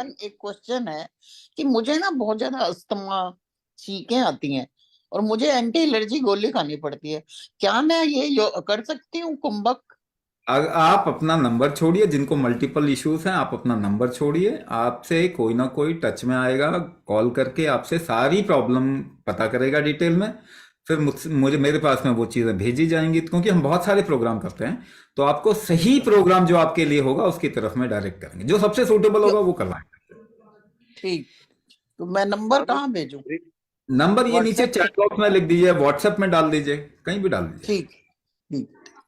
एक क्वेश्चन है कि मुझे ना बहुत ज्यादा अस्थमा, छींकें आती हैं और मुझे एंटी एलर्जी गोली खानी पड़ती है। क्या मैं ये कर सकती हूँ कुंभक? आप अपना नंबर छोड़िए, जिनको मल्टीपल इश्यूज हैं आप अपना नंबर छोड़िए, आपसे कोई ना कोई टच में आएगा, कॉल करके आपसे सारी प्रॉब्लम पता करेगा डिटेल में। फिर मुझे मेरे पास में वो चीज़ें भेजी जाएंगी, क्योंकि हम बहुत सारे प्रोग्राम करते हैं। तो आपको सही प्रोग्राम जो आपके लिए होगा उसकी तरफ में डायरेक्ट करेंगे, जो सबसे सूटेबल क्यों? होगा वो करवाएंगे। ठीक। तो मैं नंबर कहाँ भेजूं? नंबर ये नीचे व्हाट्सएप पे? चैट बॉक्स में लिख दीजिए, व्हाट्सएप में डाल दीजिए, कहीं भी डाल दीजिए। ठीक। ठीक।